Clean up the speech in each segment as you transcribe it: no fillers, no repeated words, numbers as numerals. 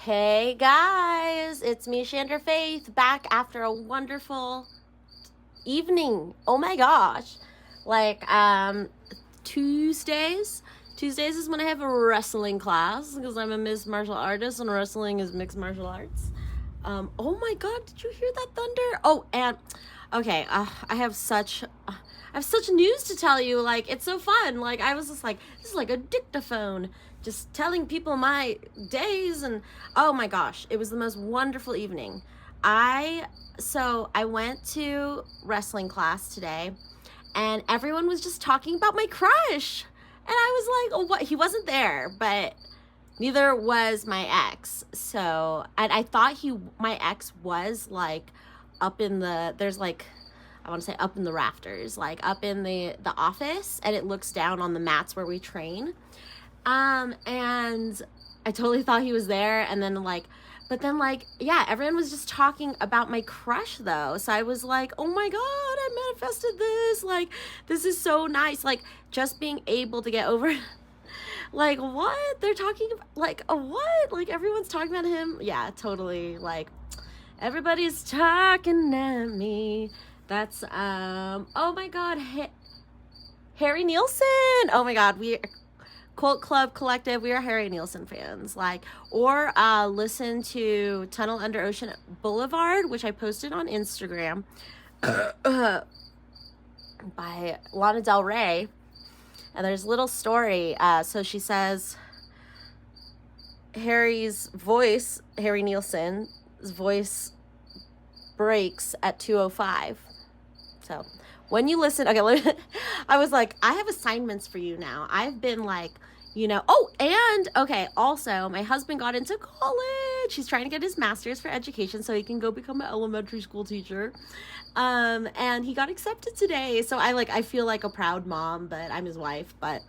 Hey guys, it's me, ShandrahFaith, back after a wonderful evening. Oh my gosh. Tuesdays is when I have a wrestling class because I'm a mixed martial artist and wrestling is mixed martial arts. Oh my god, did you hear that thunder? Oh, and okay, I have such news to tell you. Like, it's so fun. Like, I was just like, this is like a dictaphone, just telling people my days, and oh my gosh, it was the most wonderful evening. I went to wrestling class today, and everyone was just talking about my crush, and I was like, oh, what? He wasn't there, but neither was my ex. So, and I thought my ex was like up in the, there's like, I want to say up in the rafters, like up in the office, and it looks down on the mats where we train. And I totally thought he was there, and then yeah, everyone was just talking about my crush though. So I was like, oh my god, I manifested this. Like, this is so nice. Like, just being able to get over like, what? They're talking about, like, what? Like, everyone's talking about him. Yeah, totally. Like, everybody's talking at me. That's, oh my god, Harry Nielsen. Oh my god, Cult Club Collective, we are Harry Nielsen fans. Like, or listen to Tunnel Under Ocean Boulevard, which I posted on Instagram, by Lana Del Rey. And there's a little story. So she says Harry Nielsen's voice breaks at 2:05. So when you listen, okay, I was like, I have assignments for you now. I've been like, oh, and okay, also my husband got into college. He's trying to get his master's for education so he can go become an elementary school teacher. And he got accepted today. So I feel like a proud mom, but I'm his wife. But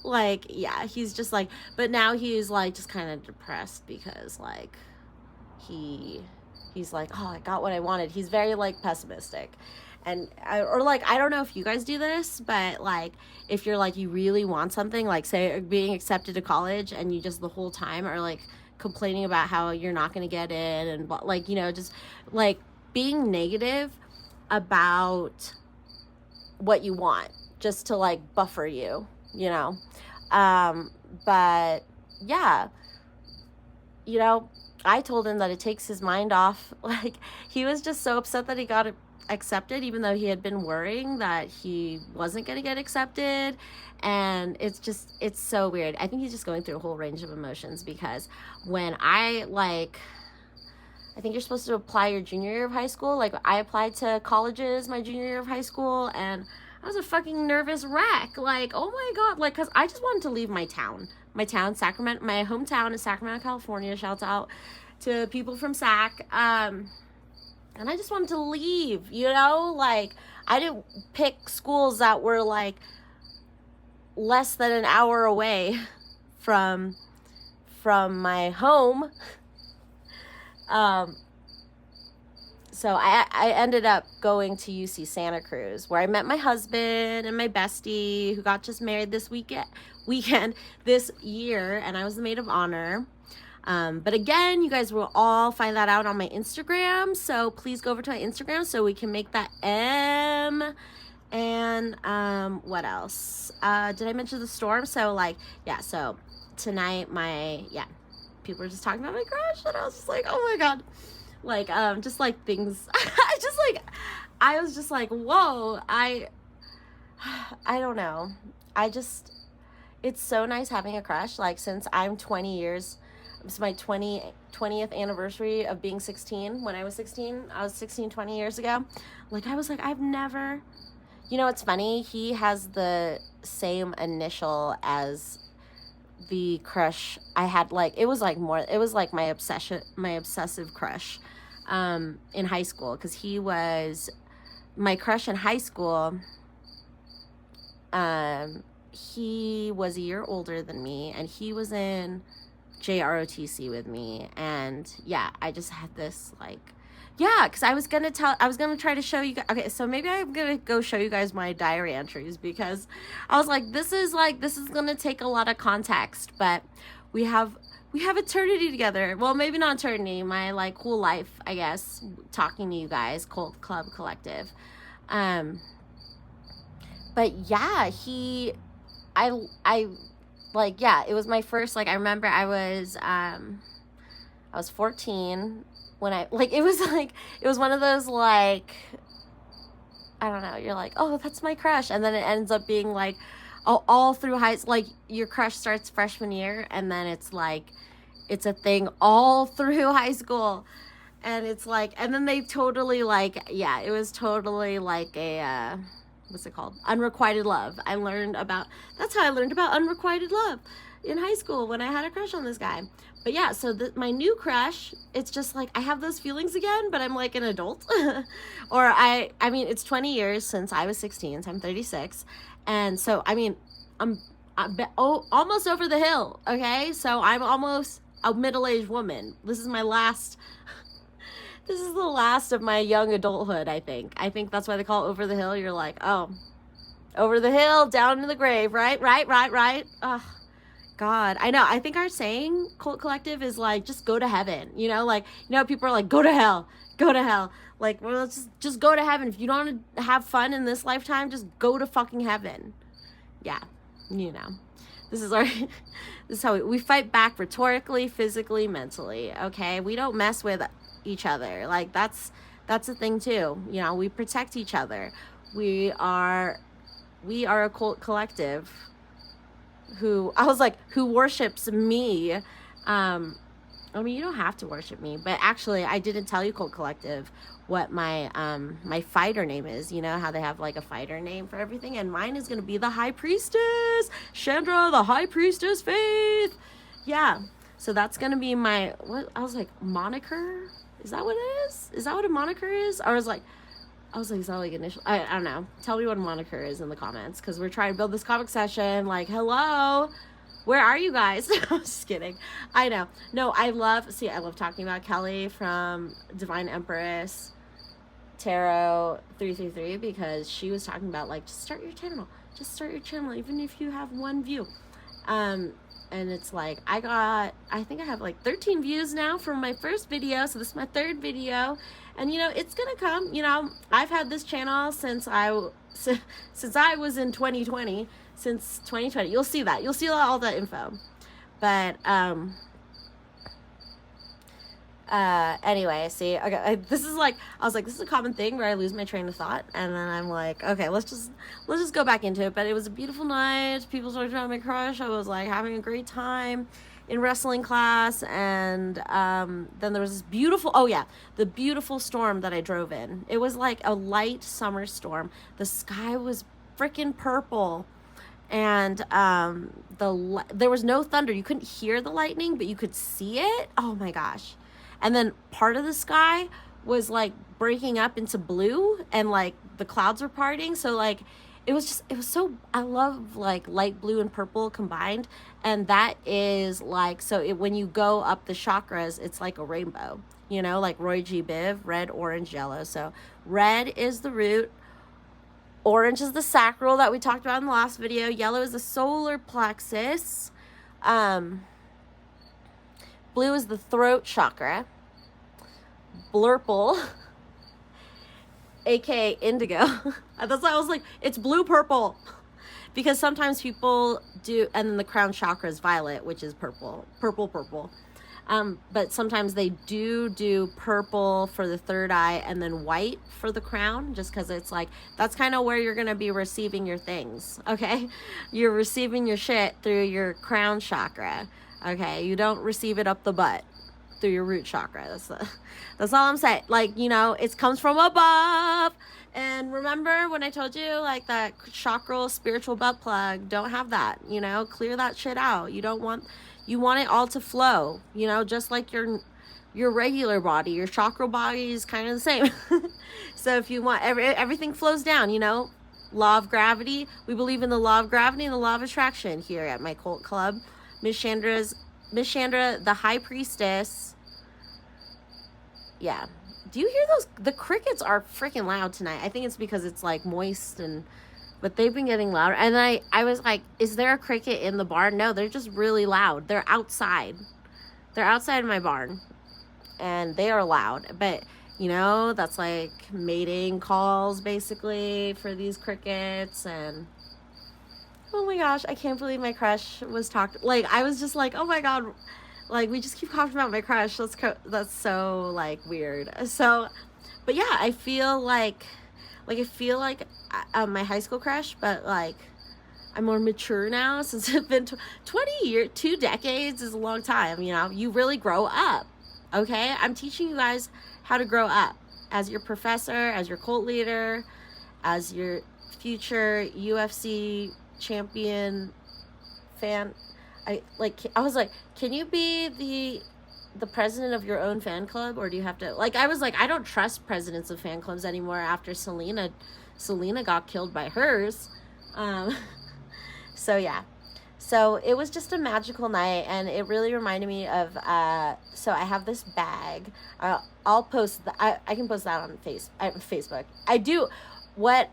like, yeah, he's just like, but now he's like just kind of depressed because like he's like, oh, I got what I wanted. He's very like pessimistic. And I don't know if you guys do this, but like if you're like, you really want something, like say being accepted to college, and you just the whole time are like complaining about how you're not going to get in, and like, just like being negative about what you want just to like buffer you, but yeah, I told him that it takes his mind off. Like, he was just so upset that he got accepted, even though he had been worrying that he wasn't going to get accepted. And it's so weird. I think he's just going through a whole range of emotions, because when I think you're supposed to apply your junior year of high school. Like, I applied to colleges my junior year of high school, and I was a fucking nervous wreck. Like, oh my god, like, because I just wanted to leave my town, Sacramento. My hometown is Sacramento, California. Shouts out to people from Sac. And I just wanted to leave, like, I didn't pick schools that were like less than an hour away from my home. So I ended up going to UC Santa Cruz, where I met my husband and my bestie, who got just married this weekend this year, and I was the maid of honor. But again, you guys will all find that out on my Instagram, so please go over to my Instagram so we can make that M. And what else? Did I mention the storm? So so tonight people were just talking about my crush, and I was just like, oh my god, like just like things. I was just like, whoa, I don't know. It's so nice having a crush. Like, since I'm 20 years. It's my 20th anniversary of being 16. When I was 16, I was 16 20 years ago. Like, I was like, I've never, it's funny, he has the same initial as the crush I had. Like, it was like my obsessive crush in high school, because he was my crush in high school. He was a year older than me, and he was in JROTC with me, and yeah, I just had this because I was gonna try to show you guys. Okay, so maybe I'm gonna go show you guys my diary entries, because I was like, this is gonna take a lot of context, but we have we have eternity together. Well, maybe not eternity, my like whole life, I guess, talking to you guys, Cult Club Collective. But yeah, I like, yeah, it was my first, like, I remember I was 14 when it was one of those, like, I don't know, you're like, oh, that's my crush. And then it ends up being like, all through like your crush starts freshman year. And then it's like, it's a thing all through high school. And it's like, and then they totally like, yeah, it was totally like a, what's it called? Unrequited love. That's how I learned about unrequited love in high school when I had a crush on this guy. But yeah, so my new crush, it's just like, I have those feelings again, but I'm like an adult. Or I mean, it's 20 years since I was 16, so I'm 36. And so, I mean, I'm almost over the hill, okay? So I'm almost a middle-aged woman. This is the last of my young adulthood, I think. I think that's why they call it over the hill. You're like, oh, over the hill, down to the grave, right? Ugh. God, I know. I think our saying, Cult Collective, is like, just go to heaven. You know, like, you know, people are like, go to hell. Like, well, let's just go to heaven. If you don't want to have fun in this lifetime, just go to fucking heaven. Yeah, you know. This is how we fight back rhetorically, physically, mentally, okay? We don't mess with each other. Like, that's a thing too. You know, we protect each other. We are a cult collective who worships me. I mean, you don't have to worship me, but actually I didn't tell you, Cult Collective, what my my fighter name is. You know how they have like a fighter name for everything, and mine is going to be the High Priestess, Chandra, the High Priestess Faith. Yeah, so that's going to be my, what, I was like, moniker? Is that what it is? Is that what a moniker is? Or I was like, is that like initial? I don't know. Tell me what a moniker is in the comments, because we're trying to build this comic session. Like, hello, where are you guys? I'm just kidding. I know. No, I love talking about Kelly from Divine Empress Tarot 333, because she was talking about, like, just start your channel, even if you have one view. And it's like, I think I have like 13 views now from my first video. So this is my third video, and you know, it's gonna come. You know, I've had this channel since I was in 2020, since 2020. You'll see all that info. But anyway, see, okay, this is a common thing where I lose my train of thought, and then I'm like, okay, let's just go back into it. But it was a beautiful night. People started about my crush. I was like having a great time in wrestling class, and then there was this beautiful, the beautiful storm that I drove in. It was like a light summer storm. The sky was freaking purple, and there was no thunder. You couldn't hear the lightning, but you could see it. Oh my gosh. And then part of the sky was like breaking up into blue, and like the clouds were parting. So like, it was so, I love like light blue and purple combined. And that is like, so when you go up the chakras, it's like a rainbow, you know, like Roy G. Biv, red, orange, yellow. So red is the root. Orange is the sacral that we talked about in the last video. Yellow is the solar plexus. Blue is the throat chakra. Blurple, aka indigo. That's why I was like, it's blue purple, because sometimes people do, and then the crown chakra is violet, which is purple. But sometimes they do purple for the third eye, and then white for the crown, just because it's like, that's kind of where you're going to be receiving your things, okay? You're receiving your shit through your crown chakra, okay? You don't receive it up the butt through your root chakra. That's all I'm saying. Like, you know, it comes from above. And remember when I told you, like, that chakral spiritual butt plug, don't have that, you know, clear that shit out. You want it all to flow, you know, just like your regular body. Your chakral body is kind of the same. So if you want, everything flows down, you know, law of gravity. We believe in the law of gravity and the law of attraction here at my cult club. Miss Chandra, the High Priestess. Yeah. Do you hear those? The crickets are freaking loud tonight. I think it's because it's like moist, but they've been getting louder. And I was like, is there a cricket in the bar? No, they're just really loud. They're outside. they're outside my barn, and they are loud, but that's like mating calls basically for these crickets. And oh my gosh, I can't believe my crush was like, I was just like, oh my God, like we just keep talking about my crush. That's so like weird. So, but yeah, I feel like my high school crush, but like I'm more mature now since it's been 20 years, 2 decades is a long time. You really grow up. Okay, I'm teaching you guys how to grow up as your professor, as your cult leader, as your future UFC champion fan. I was like, can you be the president of your own fan club, or do you have to, like, I was like, I don't trust presidents of fan clubs anymore after Selena got killed by hers. So yeah, so it was just a magical night, and it really reminded me of so I have this bag. I'll post I can post that on Facebook. I do. What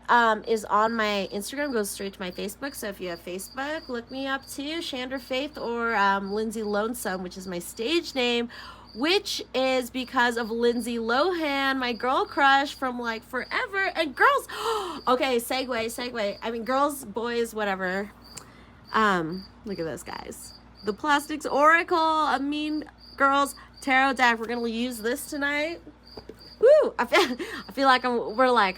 is on my Instagram goes straight to my Facebook. So if you have Facebook, look me up too, ShandrahFaith, or Lindsay Lonesome, which is my stage name, which is because of Lindsay Lohan, my girl crush from like forever. And girls, okay, segue. I mean, girls, boys, whatever. Look at this, guys. The Plastics Oracle, a Mean Girls Tarot deck. We're gonna use this tonight. Woo! I feel like we're like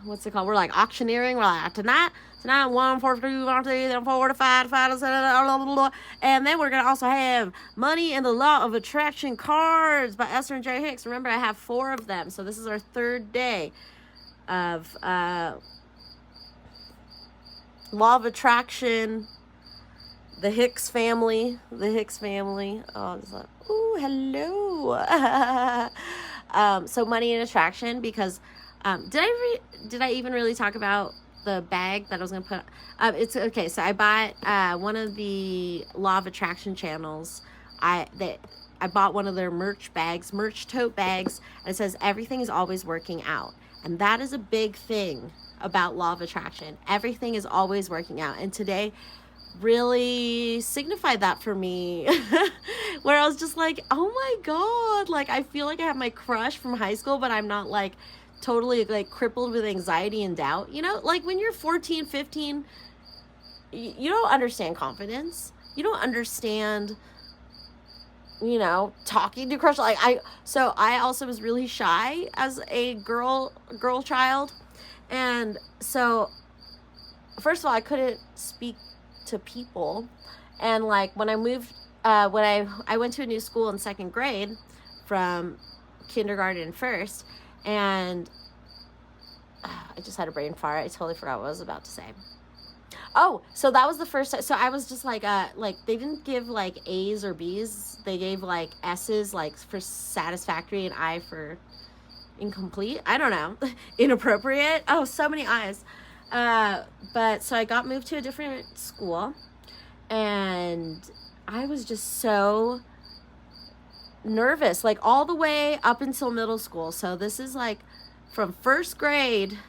what's it called? We're like auctioneering. We're like tonight 1, 4, 2, 1, 3, then 4 to 5, 5 to 7, and then we're gonna also have Money and the Law of Attraction cards by Esther and J. Hicks. Remember, I have 4 of them, so this is our 3rd day of Law of Attraction. The Hicks family. Oh, it's like, ooh, hello. So Money and Attraction, because did I even really talk about the bag that I was gonna put? It's okay. So I bought one of the Law of Attraction channels. I bought one of their merch tote bags, and it says everything is always working out, and that is a big thing about Law of Attraction. Everything is always working out, and today really signified that for me. Where I was just like, oh my God, like I feel like I have my crush from high school, but I'm not like totally like crippled with anxiety and doubt. Like when you're 14, 15, you don't understand confidence. You don't understand, talking to crush. So I also was really shy as a girl child. And so first of all, I couldn't speak to people. And like when I moved, when I went to a new school in 2nd grade from kindergarten and 1st, and I just had a brain fart. I totally forgot what I was about to say. Oh, so that was the first time. So I was just like they didn't give like A's or B's. They gave like S's, like for satisfactory, and I for incomplete. I don't know. Inappropriate. Oh, so many I's. But so I got moved to a different school, and I was just so nervous, like all the way up until middle school. So this is like from 1st grade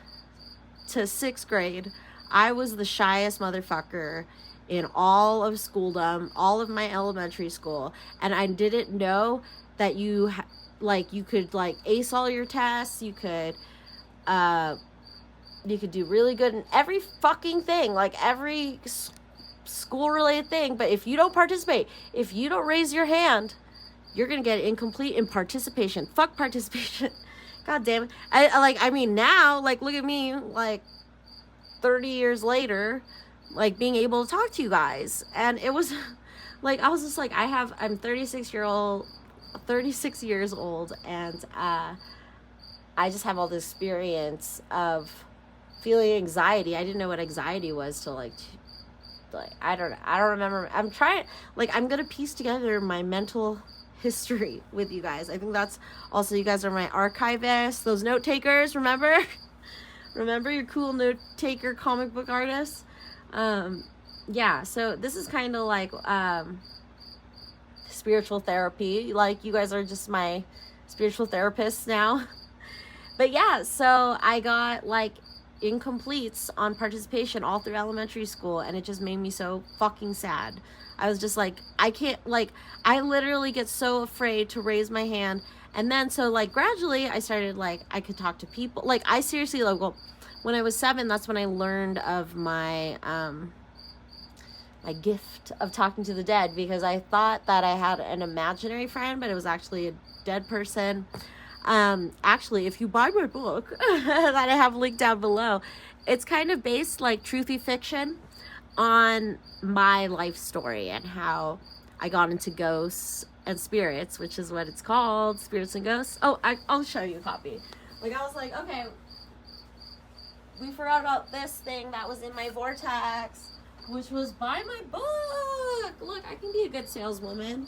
to 6th grade, I was the shyest motherfucker in all of schooldom, all of my elementary school. And I didn't know that you could like ace all your tests. You could do really good in every fucking thing, like every school related thing. But if you don't participate, if you don't raise your hand, you're gonna get incomplete in participation. Fuck participation. God damn it. I mean now, like look at me, like 30 years later, like being able to talk to you guys. And it was like, I was just like, I'm 36 years old, and I just have all this experience of feeling anxiety. I didn't know what anxiety was till like I don't remember. I'm gonna piece together my mental history with you guys. I think that's also, you guys are my archivists, those note takers, remember your cool note taker comic book artists. Yeah, so this is kind of like spiritual therapy. Like you guys are just my spiritual therapists now. But yeah, so I got like incompletes on participation all through elementary school, and it just made me so fucking sad. I was just like, I can't, like, I literally get so afraid to raise my hand. And then so like gradually I started, like, I could talk to people. Like, I seriously, like, well, when I was 7, that's when I learned of my my gift of talking to the dead, because I thought that I had an imaginary friend, but it was actually a dead person. Actually, if you buy my book that I have linked down below, it's kind of based, like, truthy fiction on my life story and how I got into ghosts and spirits, which is what it's called, Spirits and Ghosts. Oh, I'll show you a copy. Like, I was like, okay, we forgot about this thing that was in my vortex, which was buy my book. Look, I can be a good saleswoman.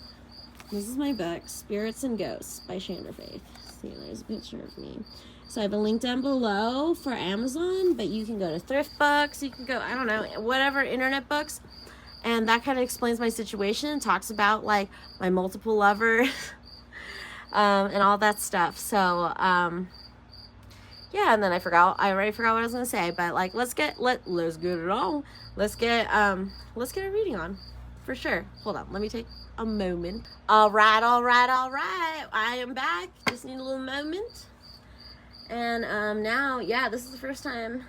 This is my book, Spirits and Ghosts by ShandrahFaith. See, there's a picture of me. So I have a link down below for Amazon, but you can go to Thrift Books, you can go, I don't know, whatever, internet books. And that kind of explains my situation, talks about, like, my multiple lovers and all that stuff. So, yeah, and then I already forgot what I was going to say, but, like, let's get it on. Let's get a reading on, for sure. Hold on, let me take a moment. All right. I am back. Just need a little moment. And now, yeah, this is the first time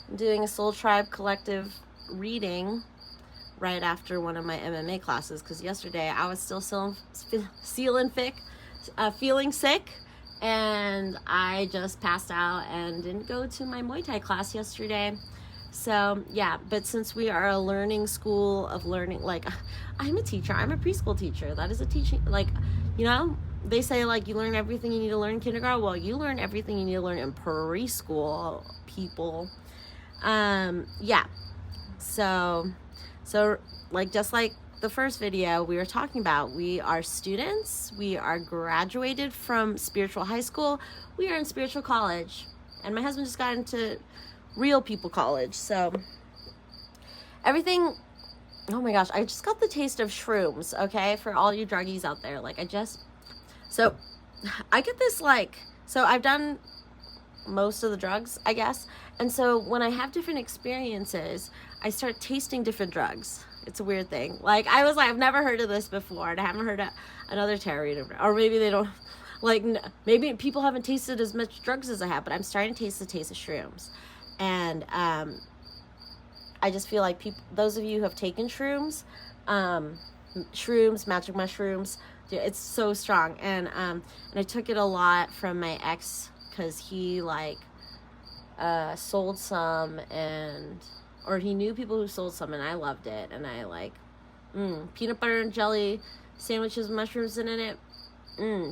I'm doing a Soul Tribe Collective reading right after one of my MMA classes, because yesterday I was still feeling sick, and I just passed out and didn't go to my Muay Thai class yesterday. So yeah, but since we are a learning school of learning, like, I'm a teacher, I'm a preschool teacher. That is a teaching, like, you know, they say, like, you learn everything you need to learn in kindergarten. Well, you learn everything you need to learn in preschool, people. Yeah. So like, just like the first video we were talking about, we are students, we are graduated from spiritual high school, we are in spiritual college, and my husband just got into real people college. So everything, oh my gosh, I just got the taste of shrooms, okay, for all you druggies out there. Like, so I get this, like, so I've done most of the drugs, I guess, and so when I have different experiences, I start tasting different drugs. It's a weird thing. Like, I was like, I've never heard of this before, and I haven't heard of another tarot reader, or maybe they don't, like, maybe people haven't tasted as much drugs as I have, but I'm starting to taste the taste of shrooms. And I just feel like those of you who have taken shrooms, magic mushrooms, it's so strong. And I took it a lot from my ex, because he, like, sold some, or he knew people who sold some, and I loved it. And I, like, peanut butter and jelly sandwiches with mushrooms in it.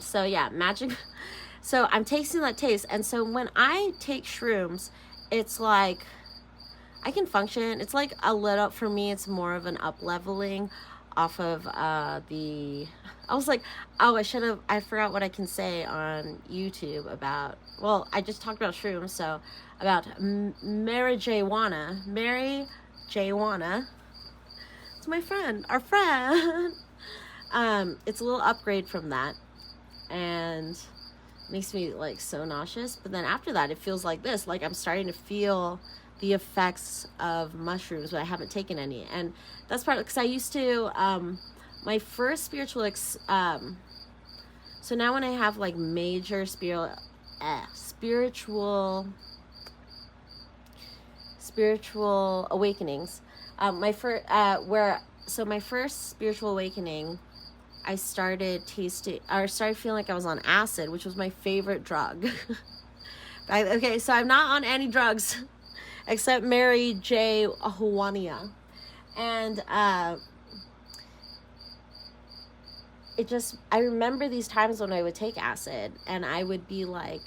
So yeah, magic. So I'm tasting that taste. And so when I take shrooms, it's like I can function. It's like a little, for me, it's more of an up leveling off of I was like, oh, I forgot what I can say on YouTube about, well, I just talked about shrooms, so about Mary J. Wanna. It's my friend, our friend. It's a little upgrade from that, and makes me, like, so nauseous. But then after that, it feels like this, like I'm starting to feel the effects of mushrooms, but I haven't taken any. And that's part, because I used to, my first spiritual, so now when I have, like, major spiritual awakenings, my first spiritual awakening, I started feeling like I was on acid, which was my favorite drug. Okay, so I'm not on any drugs except Mary J. Wanna. And I remember these times when I would take acid, and I would be like,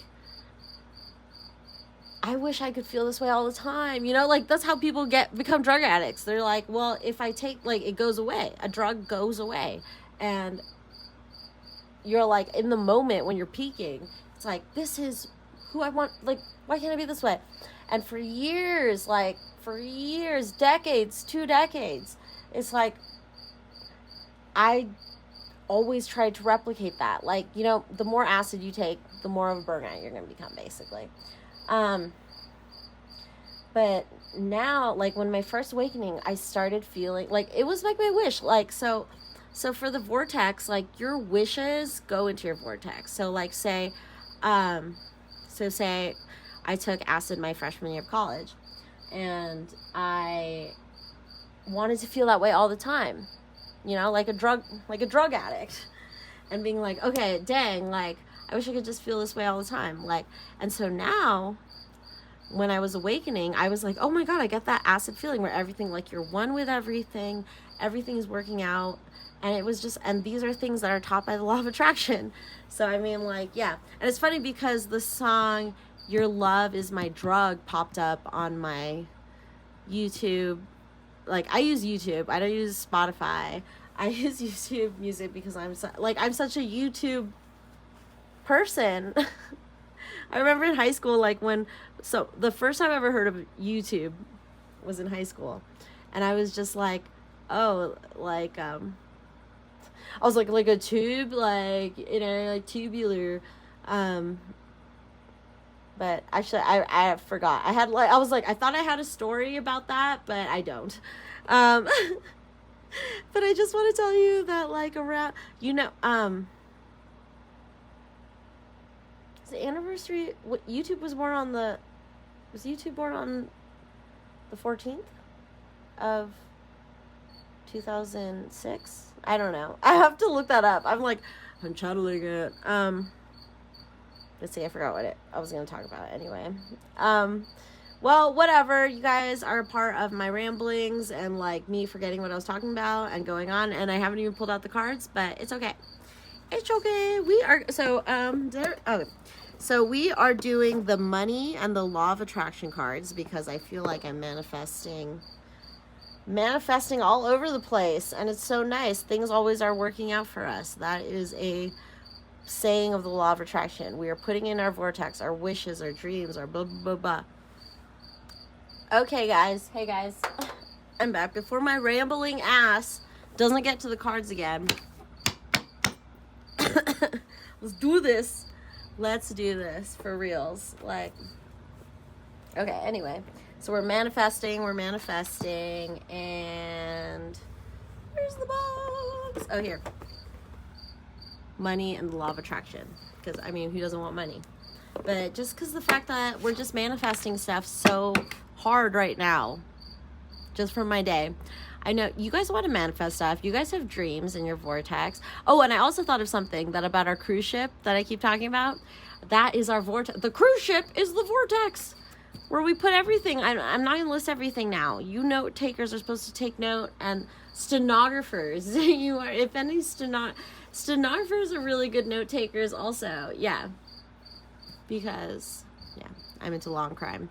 I wish I could feel this way all the time. You know, like, that's how people become drug addicts. They're like, well, if I take, like, it goes away. A drug goes away. And you're like, in the moment when you're peaking, it's like, this is who I want. Like, why can't I be this way? And for years, decades, 2 decades, it's like, I always tried to replicate that. Like, you know, the more acid you take, the more of a burnout you're going to become, basically. But now, like, when my first awakening, I started feeling like it was like my wish. Like, so for the vortex, like, your wishes go into your vortex. So, like, say I took acid my freshman year of college, and I wanted to feel that way all the time, you know, like a drug addict, and being like, okay, dang, like, I wish I could just feel this way all the time. Like, and so now, when I was awakening, I was like, oh my God, I get that acid feeling where everything, like, you're one with everything is working out. And it was just, and these are things that are taught by the law of attraction. So, I mean, like, yeah. And it's funny because the song, Your Love Is My Drug, popped up on my YouTube. Like, I use YouTube. I don't use Spotify. I use YouTube Music because I'm such a YouTube person. I remember in high school, like, the first time I ever heard of YouTube was in high school. And I was just like, oh, like, I was like a tube, like, you know, like tubular. But actually, I forgot. I thought I had a story about that, but I don't. But I just want to tell you that, like, around, you know, the anniversary, YouTube was born on was YouTube born on the 14th of 2006? I don't know. I have to look that up. I'm channeling it. Let's see, I forgot what I was going to talk about anyway. Well, whatever. You guys are a part of my ramblings and, like, me forgetting what I was talking about and going on, and I haven't even pulled out the cards, but it's okay. It's okay. We are, so we are doing the money and the law of attraction cards because I feel like I'm manifesting all over the place, and it's so nice. Things always are working out for us. That is a saying of the law of attraction. We are putting in our vortex, our wishes, our dreams, our blah, blah, blah, blah. Okay, guys. Hey, guys. I'm back. Before my rambling ass doesn't get to the cards again. Let's do this. Let's do this for reals. Like, okay, anyway. So we're manifesting, and where's the box? Oh, here. Money and the law of attraction. Because, I mean, who doesn't want money? But just because the fact that we're just manifesting stuff so hard right now, just from my day. I know you guys want to manifest stuff. You guys have dreams in your vortex. Oh, and I also thought of something that about our cruise ship that I keep talking about. That is our vortex. The cruise ship is the vortex where we put everything. I'm not going to list everything now. You note takers are supposed to take note, and stenographers. You are, if any stenographers are really good note takers also. Yeah. Because, yeah, I'm into Law and Crime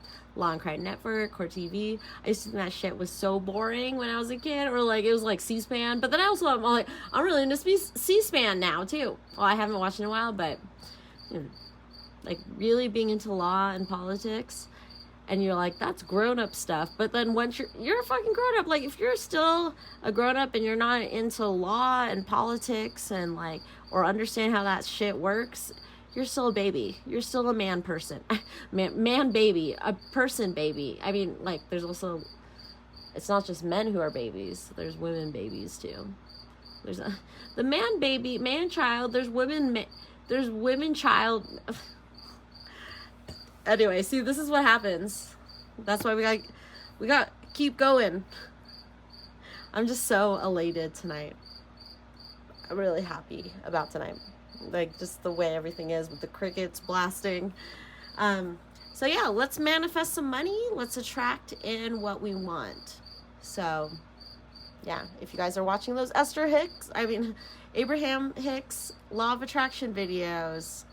Network, Core TV. I used to think that shit was so boring when I was a kid, or like it was like C-SPAN. But then I'm really into C-SPAN now too. Well, I haven't watched in a while, but you know, like really being into law and politics, and you're like, that's grown-up stuff. But then once you're a fucking grown-up, like if you're still a grown-up and you're not into law and politics and like, or understand how that shit works, you're still a baby. You're still a man person. man baby. A person baby. I mean, like, there's also, it's not just men who are babies. There's women babies, too. There's the man baby, man child. There's women child. Anyway, see, this is what happens. That's why we got keep going. I'm just so elated tonight. I'm really happy about tonight. Like, just the way everything is with the crickets blasting. So yeah, let's manifest some money. Let's attract in what we want. So yeah, if you guys are watching those Abraham Hicks Law of Attraction videos,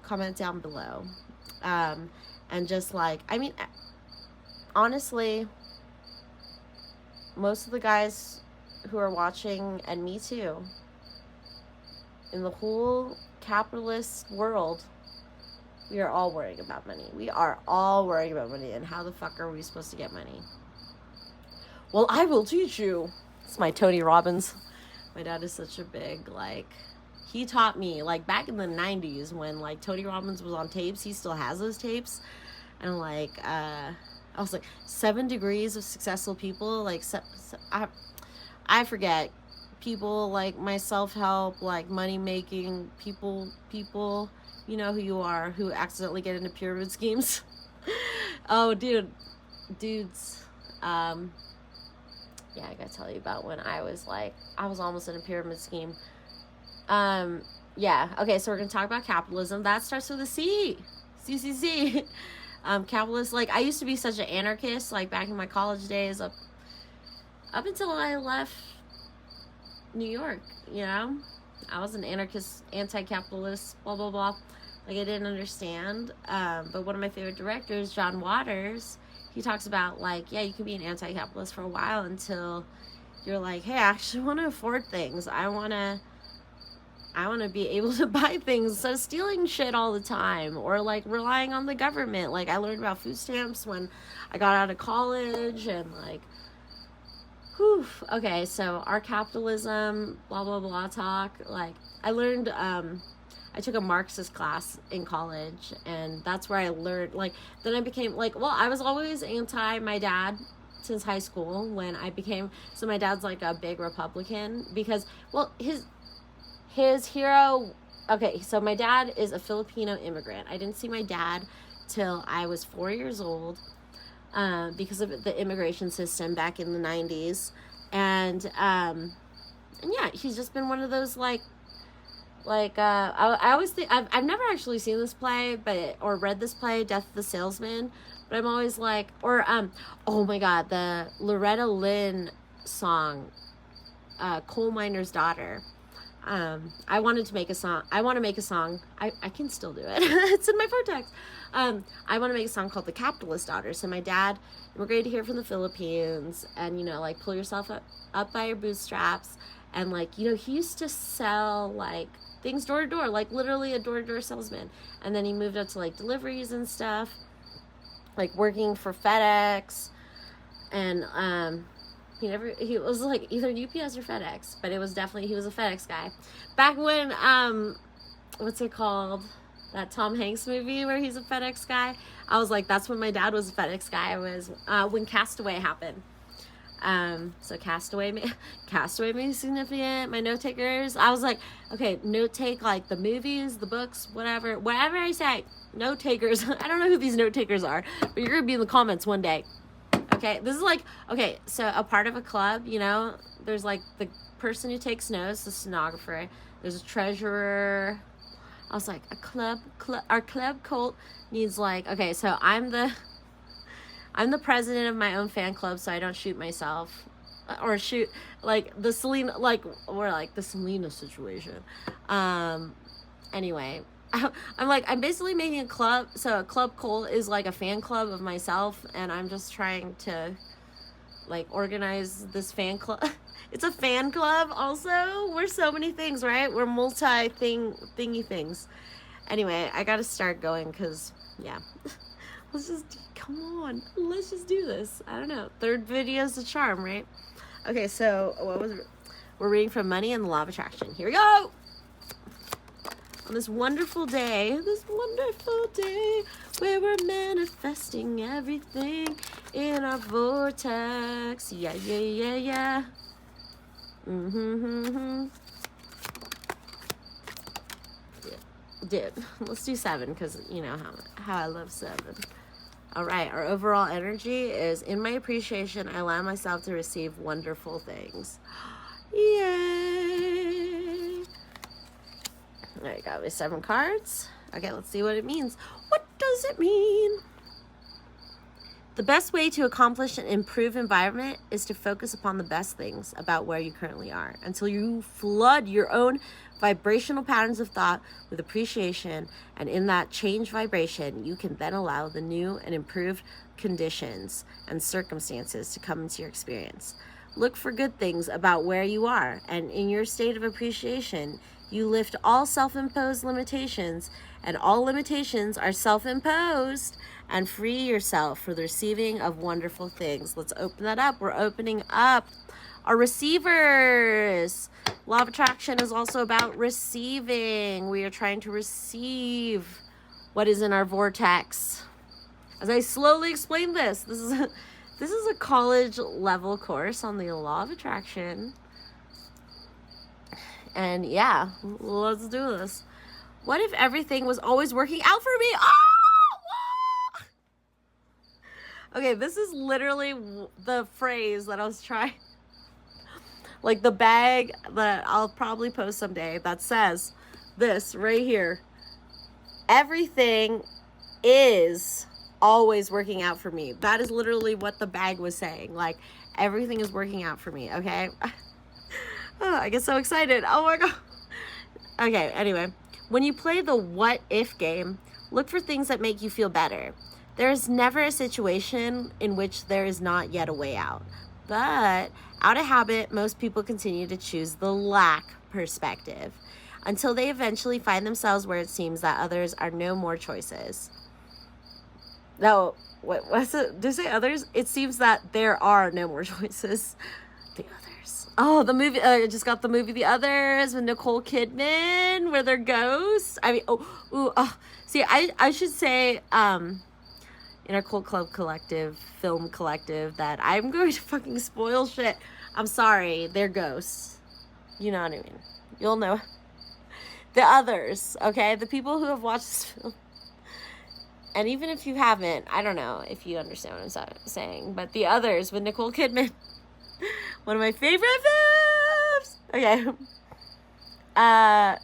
comment down below. And just like, I mean, honestly, most of the guys who are watching, and me too, in the whole capitalist world, we are all worrying about money. We are all worrying about money. And how the fuck are we supposed to get money? Well, I will teach you. It's my Tony Robbins. My dad is such a big, like, he taught me, like, back in the 90s when, like, Tony Robbins was on tapes. He still has those tapes. And, like, I was like, 7 degrees of successful people. Like, I forget. People like my self-help, like money-making people, you know who you are, who accidentally get into pyramid schemes. Oh, dudes. Yeah, I gotta tell you about when I was almost in a pyramid scheme. Yeah, okay, so we're gonna talk about capitalism. That starts with a C. CCC. Capitalist, like, I used to be such an anarchist, like, back in my college days, up until I left New York, you know? I was an anarchist, anti-capitalist, blah, blah, blah. Like, I didn't understand. But one of my favorite directors, John Waters, he talks about, like, yeah, you can be an anti-capitalist for a while until you're like, hey, I actually want to afford things. I want to be able to buy things instead of stealing shit all the time, or like relying on the government. Like, I learned about food stamps when I got out of college, and like, whew. Okay, so our capitalism, blah, blah, blah talk. Like, I learned, I took a Marxist class in college, and that's where I learned, like, then I became, like, well, I was always anti my dad since high school when I became, so my dad's like a big Republican because, well, his hero, okay, so my dad is a Filipino immigrant. I didn't see my dad till I was 4 years old because of the immigration system back in the 90s. And yeah, he's just been one of those, I always think, I've never actually seen this play, or read this play, Death of the Salesman, but I'm always like, or, oh my God, the Loretta Lynn song, Coal Miner's Daughter. I wanted to make a song. I want to make a song. I can still do it. It's in my phone text. I want to make a song called The Capitalist Daughter. So my dad immigrated here from the Philippines, and, you know, like, pull yourself up by your bootstraps. And, like, you know, he used to sell, like, things door to door, like literally a door to door salesman. And then he moved up to, like, deliveries and stuff, like working for FedEx. And, he was like either UPS or FedEx, but it was definitely, he was a FedEx guy. Back when, what's it called? That Tom Hanks movie where he's a FedEx guy. I was like, that's when my dad was a FedEx guy. I was, when Castaway happened. So Castaway made significant, my note takers. I was like, okay, note take, like, the movies, the books, whatever I say, note takers. I don't know who these note takers are, but you're gonna be in the comments one day. Okay, this is like, okay, so a part of a club, you know, there's like the person who takes notes, the stenographer, there's a treasurer. I was like, our club cult needs, like, okay, so I'm the president of my own fan club, so I don't shoot myself, or shoot, like, the Selena, like, or like the Selena situation. Anyway, I'm basically making a club. So a club cult is like a fan club of myself, and I'm just trying to, like, organize this fan club. It's a fan club also. We're so many things, right? We're thingy things. Anyway, I gotta start going, because, yeah. Come on, let's just do this. I don't know. Third video's the charm, right? Okay, so we're reading from Money and the Law of Attraction. Here we go. On this wonderful day where we're manifesting everything in our vortex. Yeah. Dude, let's do 7, because you know how I love 7. All right, our overall energy is, in my appreciation, I allow myself to receive wonderful things. Yay! All right, got my 7 cards. Okay, let's see what it means. What does it mean? The best way to accomplish an improved environment is to focus upon the best things about where you currently are until you flood your own vibrational patterns of thought with appreciation, and in that change vibration, you can then allow the new and improved conditions and circumstances to come into your experience. Look for good things about where you are, and in your state of appreciation, you lift all self-imposed limitations, and all limitations are self-imposed, and free yourself for the receiving of wonderful things. Let's open that up. We're opening up our receivers. Law of Attraction is also about receiving. We are trying to receive what is in our vortex. as I slowly explain this is a college level course on the law of attraction. And yeah, let's do this. What if everything was always working out for me? Oh! Okay, this is literally the phrase that I was trying. Like the bag that I'll probably post someday that says this right here. Everything is always working out for me. That is literally what the bag was saying. Like, everything is working out for me, okay? Oh, I get so excited. Oh my God. Okay, anyway. When you play the what if game, look for things that make you feel better. There is never a situation in which there is not yet a way out. But out of habit, most people continue to choose the lack perspective until they eventually find themselves where it seems that others are no more choices. No, what's it? Do you say others? It seems that there are no more choices. The Others. Oh, the movie. I just got the movie The Others with Nicole Kidman, where they're ghosts. I mean, see, I should say, in our Cult Club Collective, film collective, that I'm going to fucking spoil shit. I'm sorry, they're ghosts. You know what I mean? You'll know. The Others, okay? The people who have watched this film. And even if you haven't, I don't know if you understand what I'm saying, but The Others with Nicole Kidman. One of my favorite films! Okay. But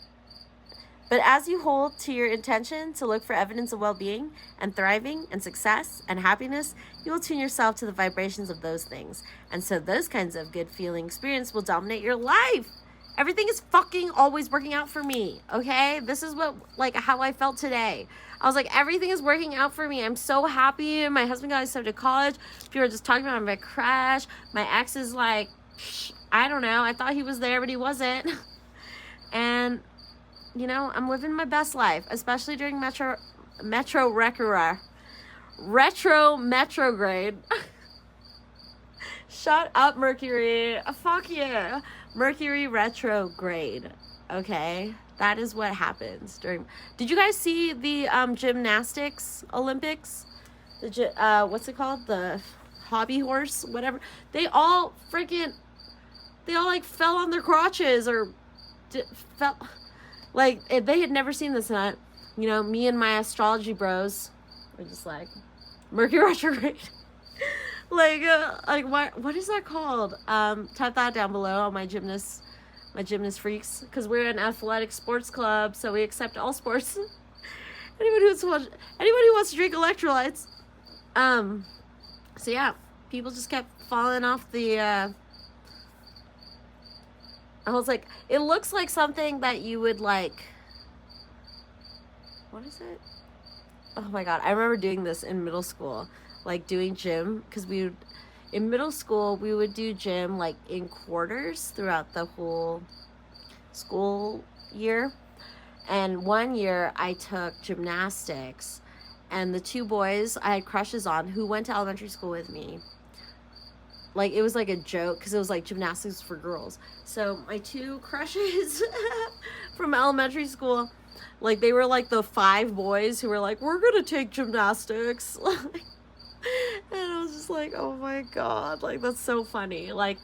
as you hold to your intention to look for evidence of well-being and thriving and success and happiness, you will tune yourself to the vibrations of those things. And so those kinds of good feeling experience will dominate your life. Everything is fucking always working out for me, okay? This is how I felt today. I was like, everything is working out for me. I'm so happy. My husband got accepted to college. People were just talking about my crash. My ex is like, I don't know. I thought he was there, but he wasn't. And, you know, I'm living my best life, especially during retrograde. Shut up, Mercury. Fuck you. Mercury retrograde. Okay? That is what happens during... Did you guys see the gymnastics Olympics? What's it called? The hobby horse? Whatever. They all fell on their crotches or fell... Like, they had never seen this. And you know, me and my astrology bros were just like, Mercury retrograde. What is that called? Type that down below on my gymnast freaks, because we're an athletic sports club, so we accept all sports. Anyone who wants to drink electrolytes. So yeah, people just kept falling off the. I was like, it looks like something that you would like. What is it? Oh my God, I remember doing this in middle school, like doing gym, because in middle school, we would do gym like in quarters throughout the whole school year. And one year I took gymnastics, and the two boys I had crushes on who went to elementary school with me. Like, it was like a joke because it was like gymnastics for girls. So my two crushes from elementary school, like, they were like the 5 boys who were like, we're going to take gymnastics. And I was just like, oh my God, like, that's so funny. Like,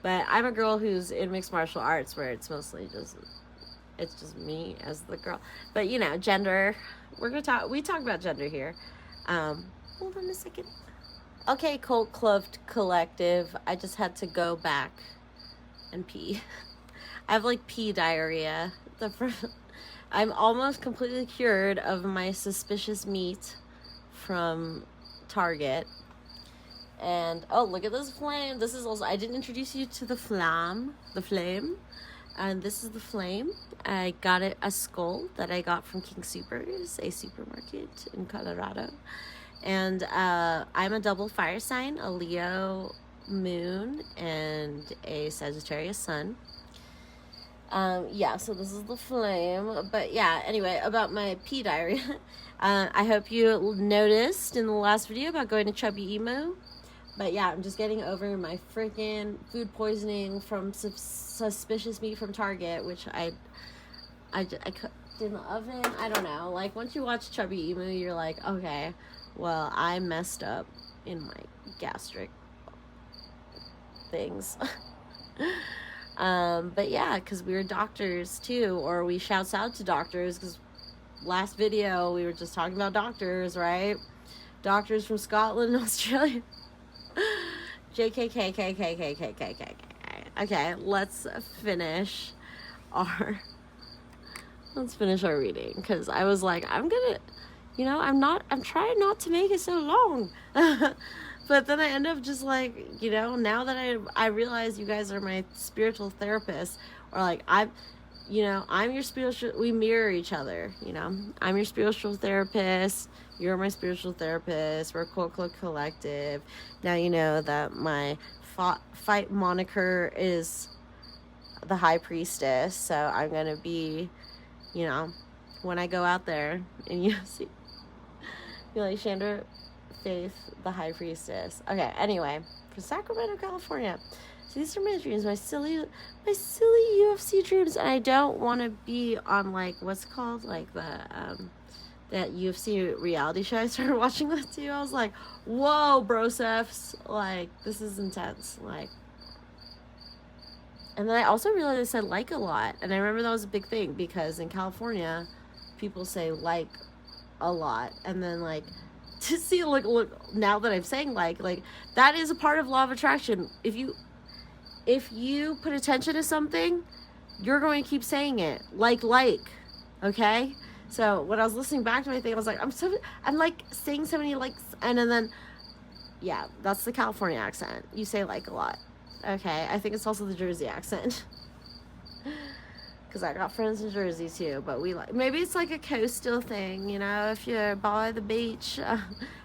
but I'm a girl who's in mixed martial arts, where it's mostly just me as the girl. But, you know, gender, we talk about gender here. Hold on a second. Okay, Cult Club Collective, I just had to go back and pee. I have like pee diarrhea. I'm almost completely cured of my suspicious meat from Target. And oh, look at this flame. This is also, I didn't introduce you to the flame. And this is the flame. I got it a skull that I got from King Soopers, a supermarket in Colorado. And I'm a double fire sign, a Leo moon and a Sagittarius sun. Yeah, so this is the flame. But yeah, anyway, about my pee diarrhea. I hope you noticed in the last video about going to Chubby Emo. But yeah, I'm just getting over my freaking food poisoning from suspicious meat from Target, which I cooked in the oven. I don't know. Like, once you watch Chubby Emo, you're like, okay, Well, I messed up in my gastric things. But yeah, because we were doctors too, or we shouts out to doctors, because last video we were just talking about doctors, right? Doctors from Scotland and Australia. JKKKKKKKK. Okay, let's finish our reading, because I was like, I'm trying not to make it so long. But then I end up just like, now that I realize you guys are my spiritual therapists, or like I'm your spiritual, we mirror each other, I'm your spiritual therapist, you're my spiritual therapist, we're a Cult Club Collective. Now you know that my fight moniker is the High Priestess, so I'm gonna be, when I go out there and you see, you're like, ShandrahFaith, the High Priestess. Okay, anyway, from Sacramento, California. So these are my dreams, my silly UFC dreams, and I don't want to be on like what's called like the that UFC reality show I started watching that too. I was like, whoa, brosefs, like this is intense, like. And then I also realized I said like a lot, and I remember that was a big thing, because in California, people say like a lot, and then like to see look now that I'm saying like that is a part of law of attraction. If you put attention to something, you're going to keep saying it like okay. So when I was listening back to my thing, I was like, I'm like saying so many likes, and then yeah, that's the California accent. You say like a lot. Okay, I think it's also the Jersey accent, because I got friends in Jersey too, but maybe it's like a coastal thing, if you're by the beach.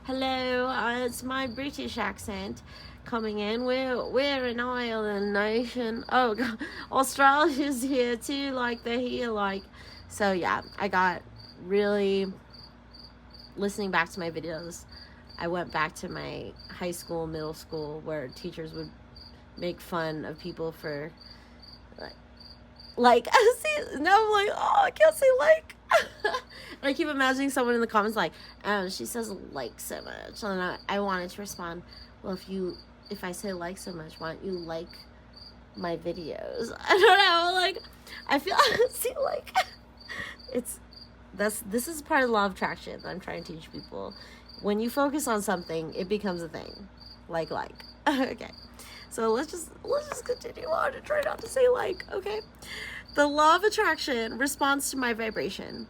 Hello, it's my British accent coming in. We're an island nation. Oh God, Australia's here too, like they're here, like. So yeah, I got really, listening back to my videos, I went back to my high school, middle school, where teachers would make fun of people for like see, now I'm like, oh, I can't say like. And I keep imagining someone in the comments like, oh, she says like so much, and I wanted to respond, well, if I say like so much, why don't you like my videos? I don't know, like I feel see, like this is part of the law of attraction that I'm trying to teach people. When you focus on something, it becomes a thing. Like okay. So let's just continue on and try not to say like, okay? The law of attraction responds to my vibration.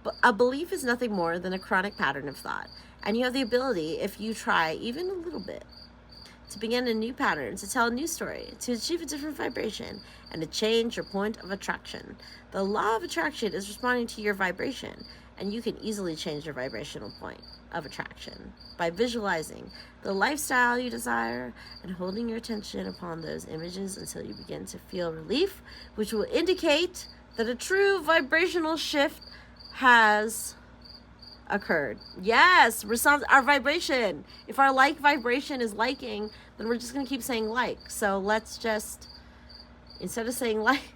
But a belief is nothing more than a chronic pattern of thought. And you have the ability, if you try even a little bit, to begin a new pattern, to tell a new story, to achieve a different vibration, and to change your point of attraction. The law of attraction is responding to your vibration, and you can easily change your vibrational point of attraction by visualizing the lifestyle you desire and holding your attention upon those images until you begin to feel relief, which will indicate that a true vibrational shift has occurred. Yes, our vibration. If our like vibration is liking, then we're just going to keep saying like. So let's just, instead of saying like,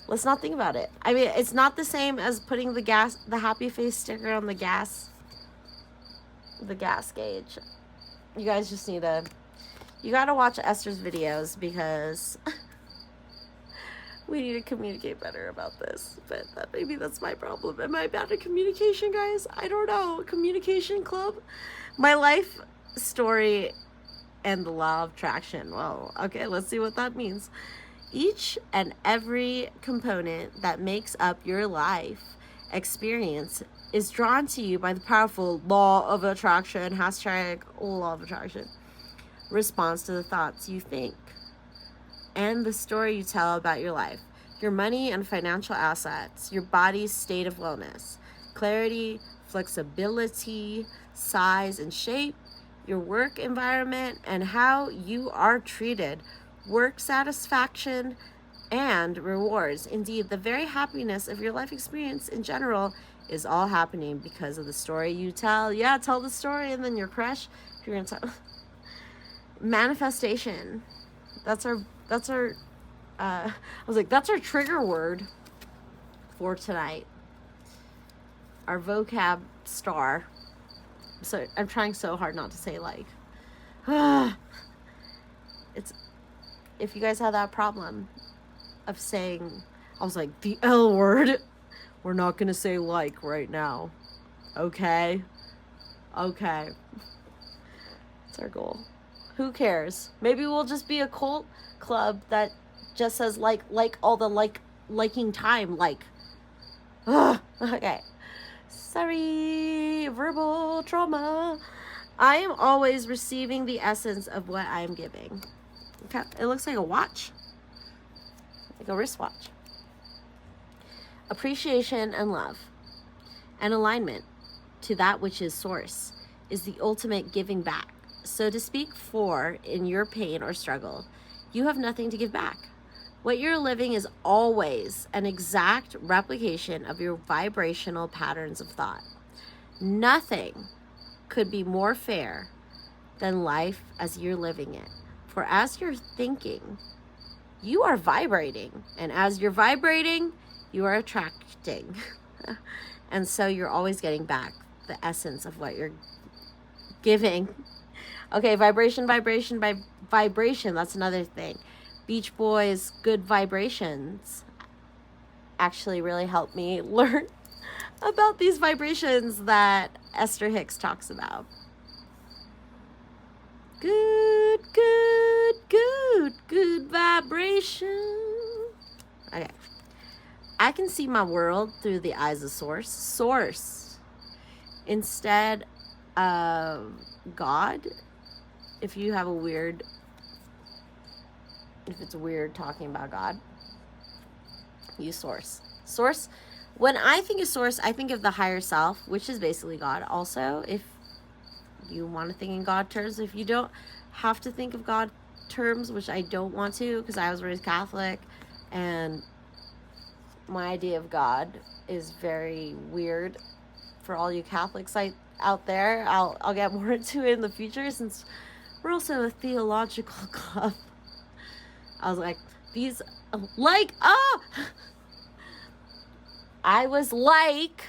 let's not think about it. I mean, it's not the same as putting the happy face sticker on the gas gauge. You guys just you gotta watch Esther's videos, because we need to communicate better about this. But maybe that's my problem. Am I bad at communication, guys? I don't know. Communication club? My life story and the law of attraction. Well, okay, let's see what that means. Each and every component that makes up your life experience is drawn to you by the powerful law of attraction, #law of attraction, response to the thoughts you think and the story you tell about your life, your money and financial assets, your body's state of wellness, clarity, flexibility, size and shape, your work environment, and how you are treated, work satisfaction, and rewards. Indeed, the very happiness of your life experience in general is all happening because of the story you tell. Yeah, tell the story, and then your crush, if you're going to tell. Manifestation. That's our I was like, that's our trigger word for tonight. Our vocab star. So I'm trying so hard not to say like. It's, if you guys have that problem of saying, I was like, the L word. We're not going to say like right now. Okay. Okay. That's our goal. Who cares? Maybe we'll just be a cult club that just says like all the liking time, like. Okay. Sorry, verbal trauma. I am always receiving the essence of what I am giving. Okay. It looks like a watch. Like a wristwatch. Appreciation and love and alignment to that which is source is the ultimate giving back. So to speak, for in your pain or struggle, you have nothing to give back. What you're living is always an exact replication of your vibrational patterns of thought. Nothing could be more fair than life as you're living it. For as you're thinking, you are vibrating. And as you're vibrating, you are attracting. And so you're always getting back the essence of what you're giving. Okay, vibration. That's another thing. Beach Boys' Good Vibrations actually really helped me learn about these vibrations that Esther Hicks talks about. Good vibration. Okay. I can see my world through the eyes of source instead of God. If it's weird talking about God, use source. When I think of source, I think of the higher self, which is basically God. Also, if you want to think in God terms, if you don't have to think of God terms, which I don't want to, because I was raised Catholic and my idea of God is very weird for all you Catholics out there. I'll get more into it in the future, since we're also a theological club. I was like, I was like,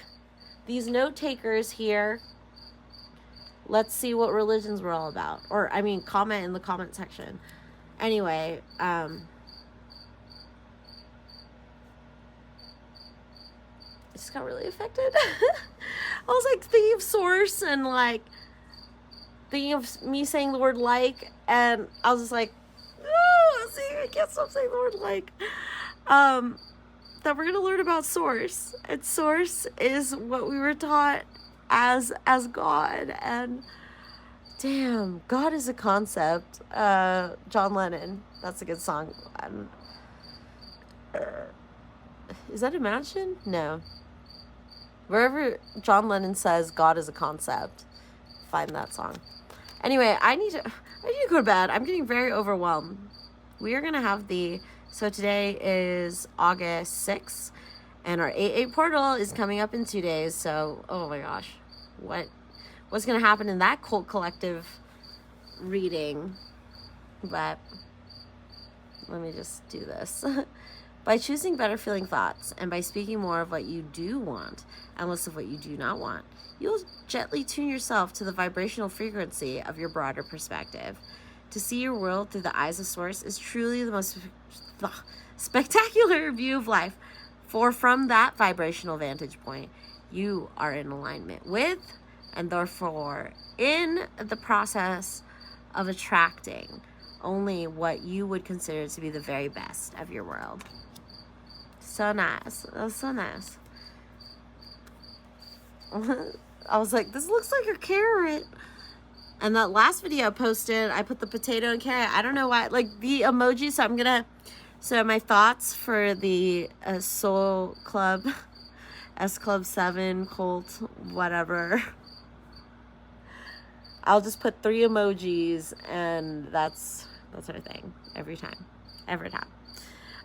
these note takers here, let's see what religions we're all about. Or, comment in the comment section. Anyway, I just got really affected. I was like thinking of source and like thinking of me saying the word like, and I was just like, I can't stop saying the word like. That we're gonna learn about source, and source is what we were taught as God. And damn, God is a concept. John Lennon, that's a good song. Is that Imagine? No. Wherever John Lennon says God is a concept, find that song. Anyway, I need to go to bed. I'm getting very overwhelmed. We are going to have so today is August 6th, and our 8/8 portal is coming up in 2 days. So, oh my gosh, what's going to happen in that cult collective reading? But let me just do this. By choosing better feeling thoughts and by speaking more of what you do want and less of what you do not want, you'll gently tune yourself to the vibrational frequency of your broader perspective. To see your world through the eyes of source is truly the most spectacular view of life. For from that vibrational vantage point, you are in alignment with, and therefore in the process of attracting only what you would consider to be the very best of your world. So nice. That was so nice. I was like, this looks like a carrot. And that last video I posted, I put the potato and carrot. I don't know why. Like the emojis. So my thoughts for the Soul Club, S Club 7, cult, whatever. I'll just put 3 emojis, and that's our thing every time.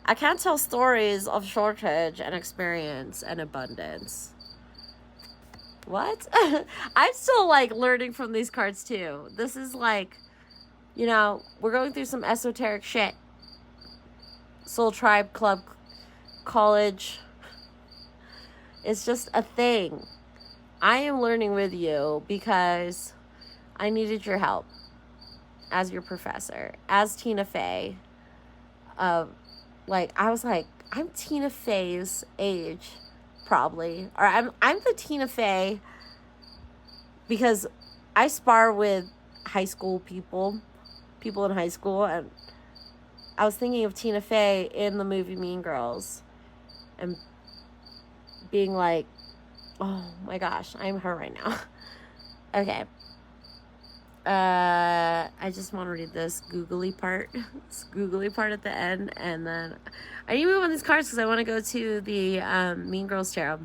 I can't tell stories of shortage and experience and abundance. What? I'm still like learning from these cards too. This is like, we're going through some esoteric shit. Soul Tribe Club College. It's just a thing. I am learning with you because I needed your help as your professor, as Tina Fey. Like, I was like, I'm Tina Fey's age, probably. Or I'm the Tina Fey because I spar with high school people in high school, and I was thinking of Tina Fey in the movie Mean Girls and being like, oh my gosh, I'm her right now. Okay. I just want to read this googly part. This googly part at the end, and then I need to move on these cards because I want to go to the Mean Girls Tarot.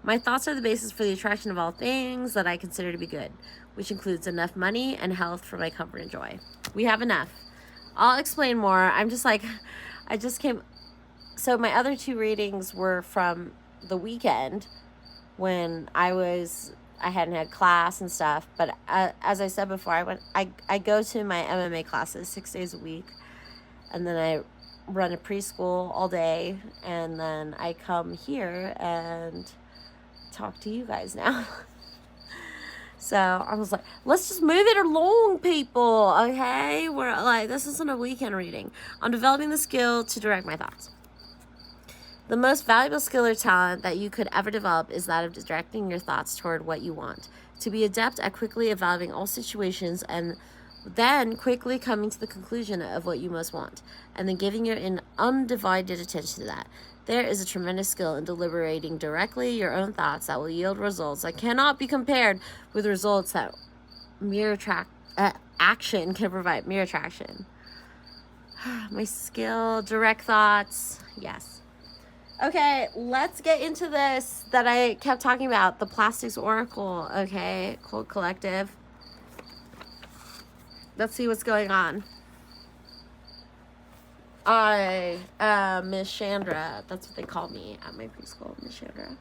My thoughts are the basis for the attraction of all things that I consider to be good, which includes enough money and health for my comfort and joy. We have enough. I'll explain more. I'm just like, I just came. So my other two readings were from the weekend when I hadn't had class and stuff. But as I said before, I go to my MMA classes 6 days a week, and then I run a preschool all day, and then I come here and talk to you guys now. So I was like, let's just move it along, people. Okay, we're like, this isn't a weekend reading. I'm developing the skill to direct my thoughts. The most valuable skill or talent that you could ever develop is that of directing your thoughts toward what you want. To be adept at quickly evaluating all situations and then quickly coming to the conclusion of what you most want, and then giving your undivided attention to that. There is a tremendous skill in deliberating directly your own thoughts that will yield results that cannot be compared with results that mere action can provide. Mere attraction. My skill, direct thoughts. Yes. Okay, let's get into this that I kept talking about, the Plastics Oracle. Okay, Cult Collective. Let's see what's going on. Miss Chandra. That's what they call me at my preschool, Miss Chandra.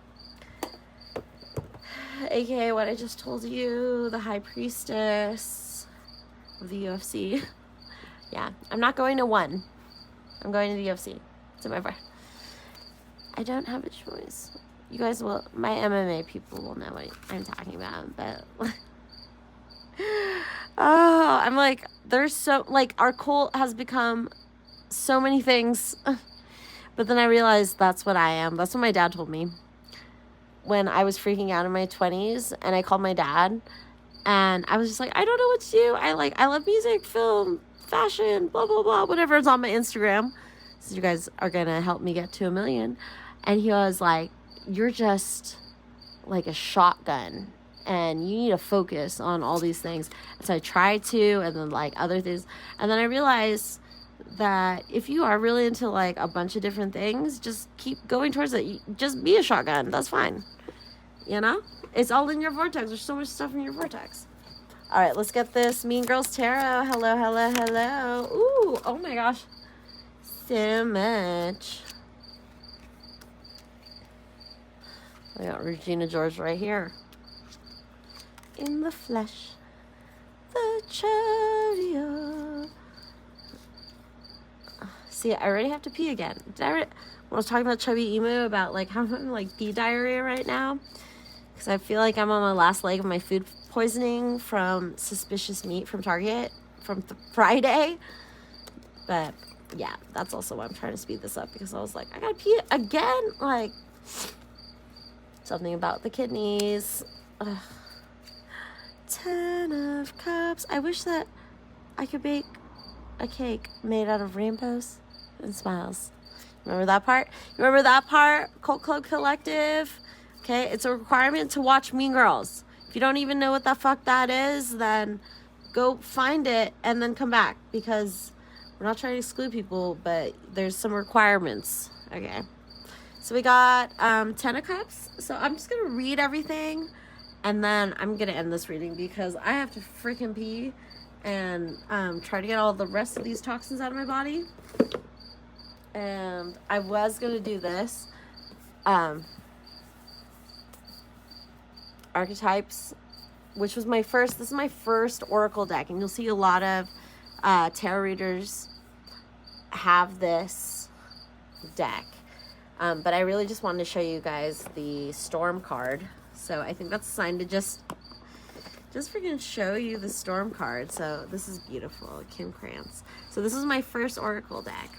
AKA what I just told you, the High Priestess of the UFC. Yeah, I'm not going to one. I'm going to the UFC. It's in my breath. I don't have a choice. You guys will, my MMA people will know what I'm talking about, but oh, I'm like, there's so, like, our cult has become so many things. But then I realized that's what I am. That's what my dad told me when I was freaking out in my 20s, and I called my dad, and I was just like, I don't know what to do. I love music, film, fashion, blah, blah, blah, whatever is on my Instagram. So you guys are going to help me get to 1 million. And he was like, you're just like a shotgun, and you need to focus on all these things. And so I tried to, and then like other things. And then I realized that if you are really into like a bunch of different things, just keep going towards it. Just be a shotgun. That's fine. You know? It's all in your vortex. There's so much stuff in your vortex. All right, let's get this Mean Girls Tarot. Hello, hello, hello. Ooh, oh my gosh. So much. I got Regina George right here. In the flesh, the chariot. See, I already have to pee again. When I was talking about Chubby Emu, about like how I'm like pee diarrhea right now, because I feel like I'm on my last leg of my food poisoning from suspicious meat from Target from Friday. But yeah, that's also why I'm trying to speed this up, because I was like, I gotta pee again. Like, something about the kidneys. Ugh. 10 of Cups. I wish that I could bake a cake made out of rainbows and smiles. Remember that part? Remember that part? Cult Club Collective. Okay, it's a requirement to watch Mean Girls. If you don't even know what the fuck that is, then go find it and then come back, because we're not trying to exclude people, but there's some requirements. Okay. So we got 10 of Cups. So I'm just going to read everything, and then I'm going to end this reading because I have to freaking pee and try to get all the rest of these toxins out of my body. And I was going to do this. Archetypes, which was this is my first Oracle deck. And you'll see a lot of tarot readers have this deck. But I really just wanted to show you guys the Storm card. So I think that's a sign to just freaking show you the storm card. So this is beautiful, Kim Krantz. So this is my first Oracle deck.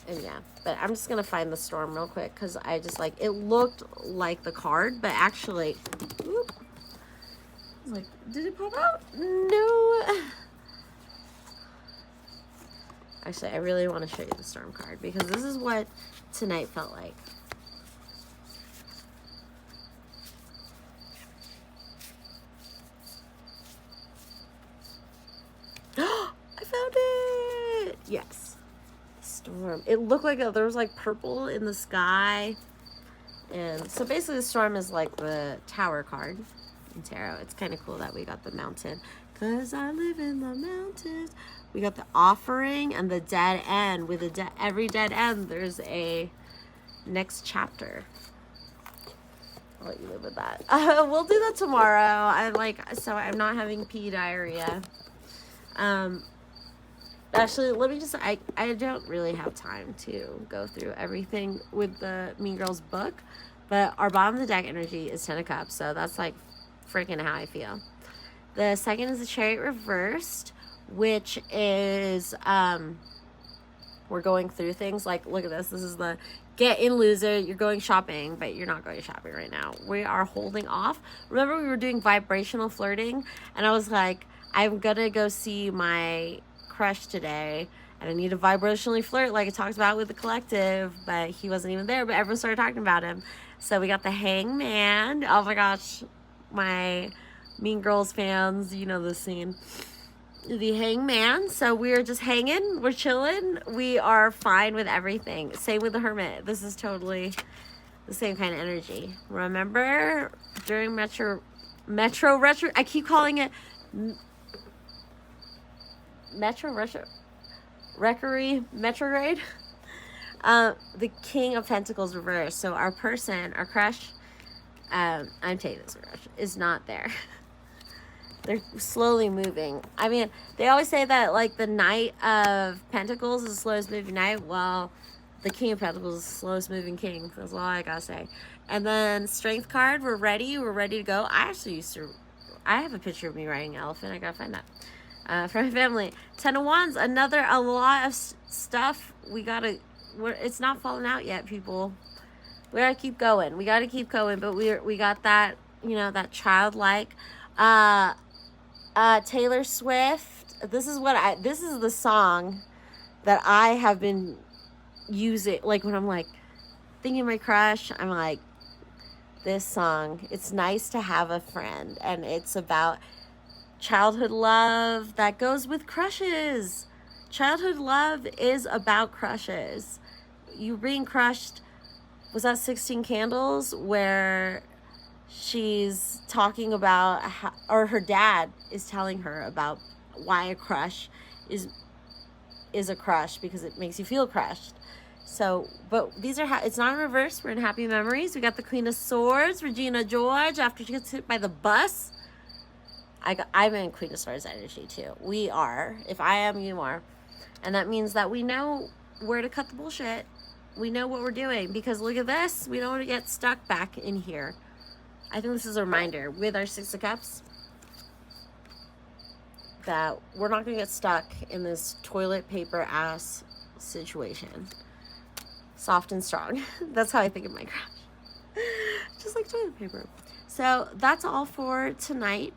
And yeah, but I'm just gonna find the storm real quick because I just like, it looked like the card, but actually, whoop, I was like, did it pop out? No. Actually, I really want to show you the storm card because this is what tonight felt like. I found it! Yes. Storm. It looked like there was like purple in the sky. And so basically the storm is like the tower card in tarot. It's kind of cool that we got the mountain. 'Cause I live in the mountains. We got the offering and the dead end. With every dead end, there's a next chapter. I'll let you live with that. We'll do that tomorrow. I'm not having pee diarrhea. Actually, let me just, I don't really have time to go through everything with the Mean Girls book, but our bottom of the deck energy is 10 of Cups, so that's like freaking how I feel. The second is the Chariot reversed, which is, we're going through things like, look at this. This is the get in loser. You're going shopping, but you're not going shopping right now. We are holding off. Remember we were doing vibrational flirting and I was like, I'm going to go see my crush today and I need to vibrationally flirt like I talked about with the collective, but he wasn't even there, but everyone started talking about him. So we got the Hangman. Oh my gosh, my Mean Girls fans, you know the scene. The Hangman. So we're just hanging, we're chilling, we are fine with everything. Same with the Hermit. This is totally the same kind of energy. Remember during Metro Retro, I keep calling it Metro Retro Retrograde. The King of Pentacles reversed. So our person, our crush, I'm taking this crush, is not there. They're slowly moving. I mean, they always say that like the Knight of Pentacles is the slowest moving knight. Well, the King of Pentacles is the slowest moving king. That's all I gotta say. And then Strength card, we're ready to go. I have a picture of me riding an elephant. I gotta find that. For my family. 10 of Wands, a lot of stuff. It's not falling out yet, people. We gotta keep going. But we got that, that childlike, Taylor Swift. This is the song that I have been using. Like when I'm like thinking of my crush, I'm like, this song, it's nice to have a friend. And it's about childhood love that goes with crushes. Childhood love is about crushes. You being crushed, was that 16 Candles where she's talking about or her dad is telling her about why a crush is a crush, because it makes you feel crushed. So, but these are it's not in reverse. We're in Happy Memories. We got the Queen of Swords, Regina George, after she gets hit by the bus. I'm in Queen of Swords energy too. We are. If I am, you are. And that means that we know where to cut the bullshit. We know what we're doing, because look at this. We don't want to get stuck back in here. I think this is a reminder with our Six of Cups that we're not going to get stuck in this toilet paper ass situation. Soft and strong. That's how I think of my crush. Just like toilet paper. So that's all for tonight,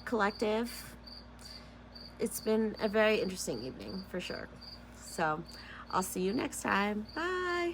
collective. It's been a very interesting evening for sure. So I'll see you next time. Bye.